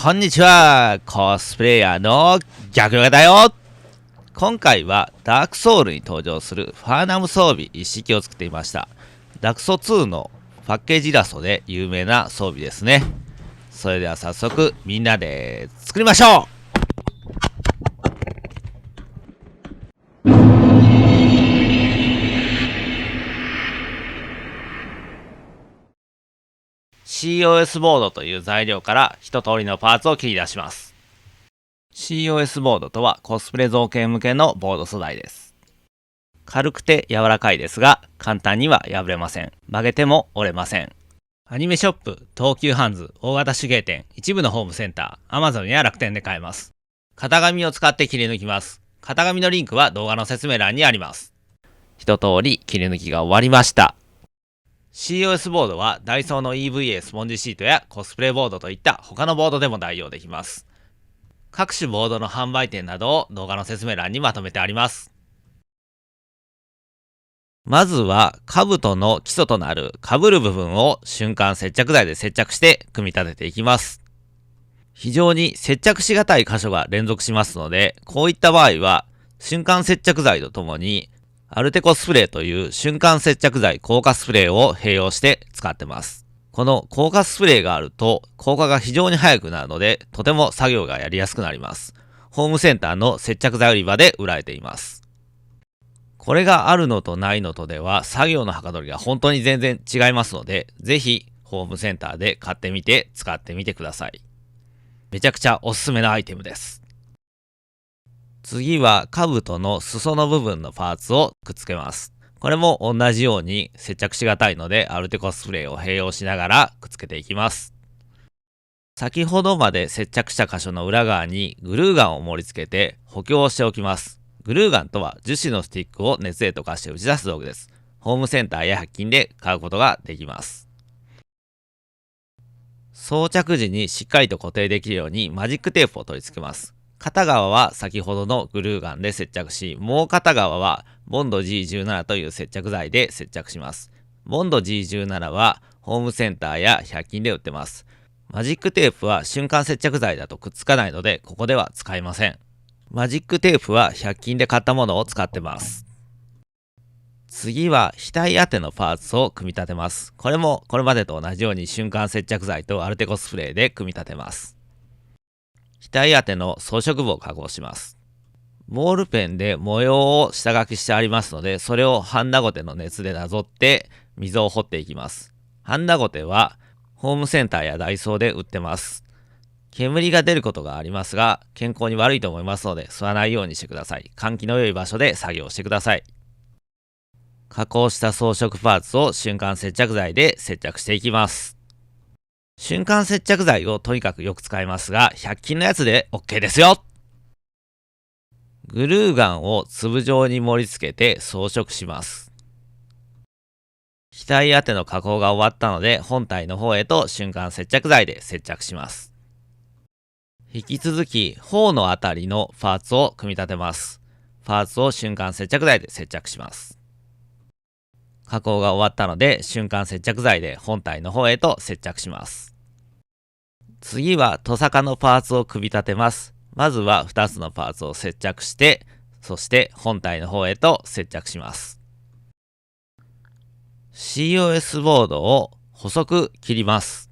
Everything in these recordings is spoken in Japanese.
こんにちは、コスプレイヤーの逆ヨガだよ。今回はダークソウルに登場するファーナム装備一式を作っていました。ダクソ2のパッケージイラストで有名な装備ですね。それでは早速みんなで作りましょう。COS ボードという材料から一通りのパーツを切り出します。COS ボードとはコスプレ造形向けのボード素材です。軽くて柔らかいですが簡単には破れません。曲げても折れません。アニメショップ、東急ハンズ、大型手芸店、一部のホームセンター、Amazon や楽天で買えます。型紙を使って切り抜きます。型紙のリンクは動画の説明欄にあります。一通り切り抜きが終わりました。COS ボードはダイソーの EVA スポンジシートやコスプレボードといった他のボードでも代用できます。各種ボードの販売店などを動画の説明欄にまとめてあります。まずは兜の基礎となる被る部分を瞬間接着剤で接着して組み立てていきます。非常に接着しがたい箇所が連続しますので、こういった場合は瞬間接着剤とともにアルテコスプレーという瞬間接着剤硬化スプレーを併用して使ってます。この硬化スプレーがあると硬化が非常に早くなるので、とても作業がやりやすくなります。ホームセンターの接着剤売り場で売られています。これがあるのとないのとでは作業のはかどりが本当に全然違いますので、ぜひホームセンターで買ってみて使ってみてください。めちゃくちゃおすすめのアイテムです。次は兜の裾の部分のパーツをくっつけます。これも同じように接着しがたいのでアルテコスプレーを併用しながらくっつけていきます。先ほどまで接着した箇所の裏側にグルーガンを盛り付けて補強をしておきます。グルーガンとは樹脂のスティックを熱で溶かして打ち出す道具です。ホームセンターや100均で買うことができます。装着時にしっかりと固定できるようにマジックテープを取り付けます。片側は先ほどのグルーガンで接着し、もう片側はボンド G17 という接着剤で接着します。ボンド G17 はホームセンターや100均で売ってます。マジックテープは瞬間接着剤だとくっつかないので、ここでは使いません。マジックテープは100均で買ったものを使ってます。次は額当てのパーツを組み立てます。これもこれまでと同じように瞬間接着剤とアルテコスプレーで組み立てます。額当ての装飾部を加工します。ボールペンで模様を下書きしてありますので、それをハンダゴテの熱でなぞって溝を掘っていきます。ハンダゴテはホームセンターやダイソーで売ってます。煙が出ることがありますが、健康に悪いと思いますので吸わないようにしてください。換気の良い場所で作業してください。加工した装飾パーツを瞬間接着剤で接着していきます。瞬間接着剤をとにかくよく使いますが、100均のやつで OK ですよ。グルーガンを粒状に盛り付けて装飾します。額当ての加工が終わったので、本体の方へと瞬間接着剤で接着します。引き続き、頬のあたりのパーツを組み立てます。パーツを瞬間接着剤で接着します。加工が終わったので、瞬間接着剤で本体の方へと接着します。次はトサカのパーツを組み立てます。まずは2つのパーツを接着して、そして本体の方へと接着します。COS ボードを細く切ります。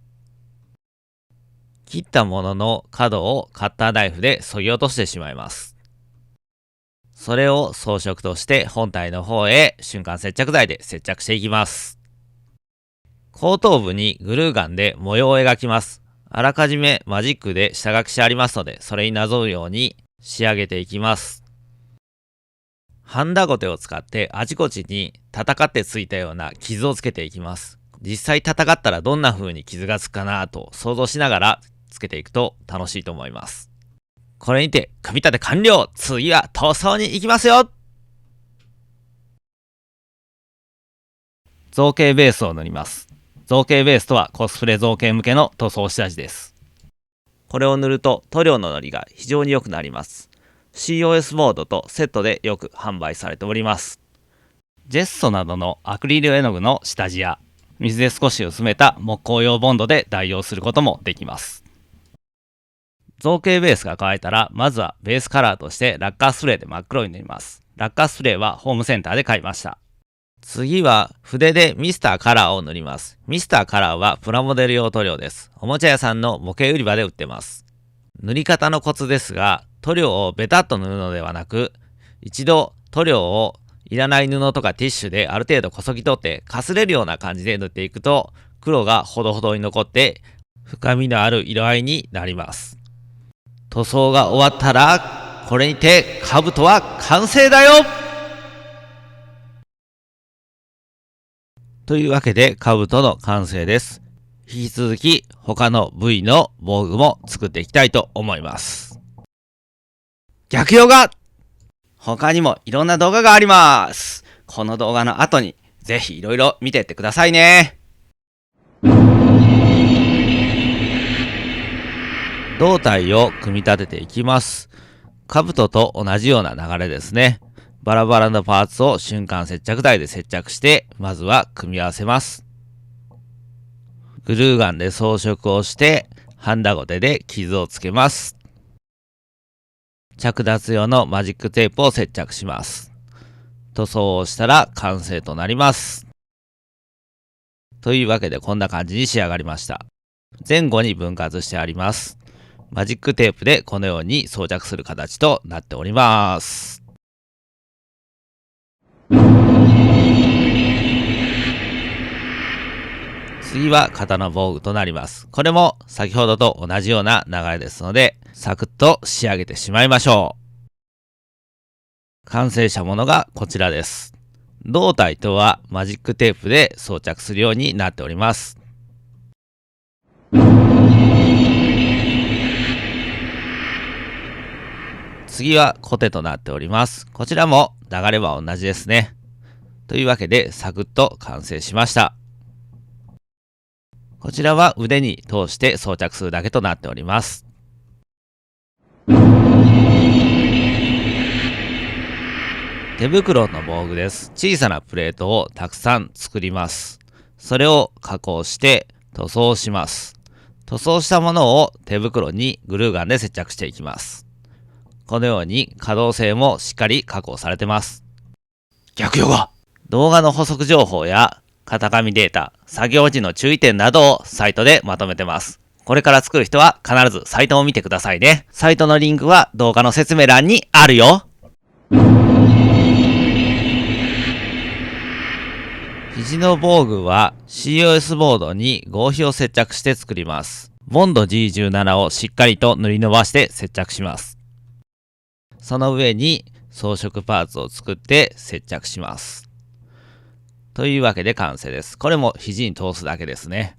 切ったものの角をカッターナイフで削ぎ落としてしまいます。それを装飾として本体の方へ瞬間接着剤で接着していきます。後頭部にグルーガンで模様を描きます。あらかじめマジックで下書きしてありますので、それになぞるように仕上げていきます。ハンダゴテを使ってあちこちに戦ってついたような傷をつけていきます。実際戦ったらどんな風に傷がつくかなと想像しながらつけていくと楽しいと思います。これにて組み立て完了。次は塗装に行きますよ。造形ベースを塗ります。造形ベースとはコスプレ造形向けの塗装下地です。これを塗ると塗料ののりが非常に良くなります。COS ボードとセットでよく販売されております。ジェッソなどのアクリル絵の具の下地や水で少し薄めた木工用ボンドで代用することもできます。造形ベースが乾いたら、まずはベースカラーとしてラッカースプレーで真っ黒に塗ります。ラッカースプレーはホームセンターで買いました。次は筆でミスターカラーを塗ります。ミスターカラーはプラモデル用塗料です。おもちゃ屋さんの模型売り場で売ってます。塗り方のコツですが、塗料をベタっと塗るのではなく、一度塗料をいらない布とかティッシュである程度こそぎ取ってかすれるような感じで塗っていくと、黒がほどほどに残って深みのある色合いになります。塗装が終わったら、これにて兜は完成だよ。というわけで兜の完成です。引き続き他の部位の防具も作っていきたいと思います。逆ヨガ、他にもいろんな動画があります。この動画の後にぜひいろいろ見てってくださいね。胴体を組み立てていきます。兜と同じような流れですね。バラバラのパーツを瞬間接着剤で接着して、まずは組み合わせます。グルーガンで装飾をして、ハンダゴテで傷をつけます。着脱用のマジックテープを接着します。塗装をしたら完成となります。というわけでこんな感じに仕上がりました。前後に分割してあります。マジックテープでこのように装着する形となっております。次は肩の防具となります。これも先ほどと同じような流れですので、サクッと仕上げてしまいましょう。完成したものがこちらです。胴体とはマジックテープで装着するようになっております。次はコテとなっております。こちらも流れは同じですね。というわけでサクッと完成しました。こちらは腕に通して装着するだけとなっております。手袋の防具です。小さなプレートをたくさん作ります。それを加工して塗装します。塗装したものを手袋にグルーガンで接着していきます。このように可動性もしっかり確保されてます。逆ヨガ、動画の補足情報や型紙データ、作業時の注意点などをサイトでまとめてます。これから作る人は必ずサイトを見てくださいね。サイトのリンクは動画の説明欄にあるよ。肘の防具は COS ボードに合皮を接着して作ります。ボンド G17 をしっかりと塗り伸ばして接着します。その上に装飾パーツを作って接着します。というわけで完成です。これも肘に通すだけですね。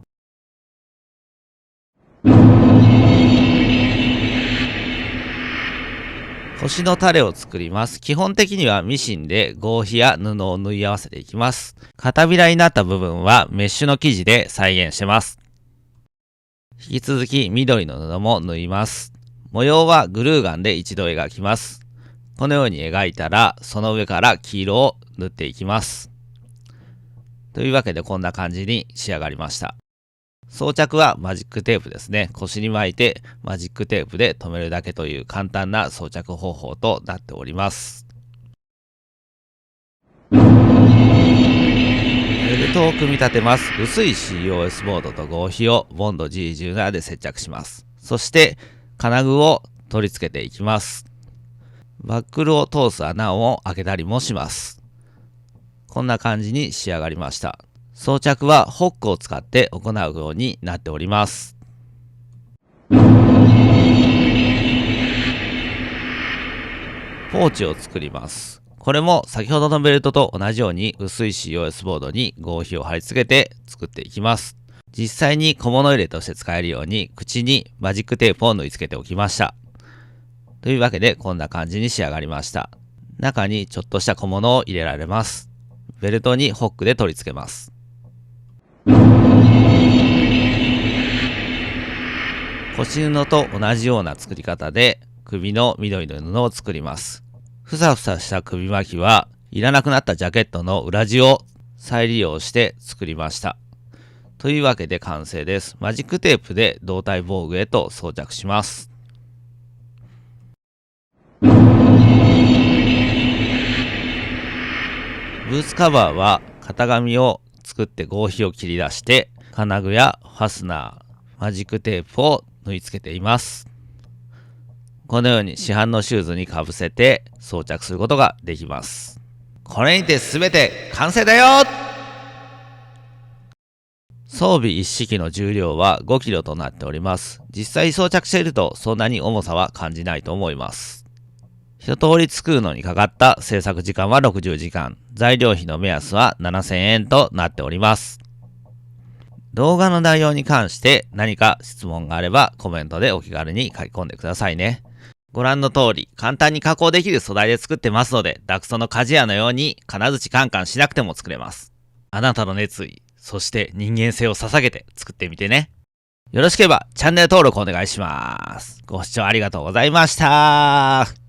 腰のタレを作ります。基本的にはミシンで合皮や布を縫い合わせていきます。片びらになった部分はメッシュの生地で再現してます。引き続き緑の布も縫います。模様はグルーガンで一度描きます。このように描いたら、その上から黄色を塗っていきます。というわけでこんな感じに仕上がりました。装着はマジックテープですね。腰に巻いてマジックテープで留めるだけという簡単な装着方法となっております。ベルトを組み立てます。薄い COS ボードと合皮をボンド G17 で接着します。そして金具を取り付けていきます。バックルを通す穴を開けたりもします。こんな感じに仕上がりました。装着はホックを使って行うようになっております。ポーチを作ります。これも先ほどのベルトと同じように薄い COS ボードに合皮を貼り付けて作っていきます。実際に小物入れとして使えるように口にマジックテープを縫い付けておきました。というわけでこんな感じに仕上がりました。中にちょっとした小物を入れられます。ベルトにホックで取り付けます。腰布と同じような作り方で首の緑の布を作ります。ふさふさした首巻きはいらなくなったジャケットの裏地を再利用して作りました。というわけで完成です。マジックテープで胴体防具へと装着します。ブーツカバーは型紙を作って合皮を切り出して金具やファスナー、マジックテープを縫い付けています。このように市販のシューズにかぶせて装着することができます。これにて全て完成だよ。装備一式の重量は5キロとなっております。実際装着しているとそんなに重さは感じないと思います。一通り作るのにかかった制作時間は60時間。材料費の目安は7000円となっております。動画の内容に関して何か質問があればコメントでお気軽に書き込んでくださいね。ご覧の通り簡単に加工できる素材で作ってますので、ダクソの鍛冶屋のように金槌カンカンしなくても作れます。あなたの熱意、そして人間性を捧げて作ってみてね。よろしければチャンネル登録お願いします。ご視聴ありがとうございました。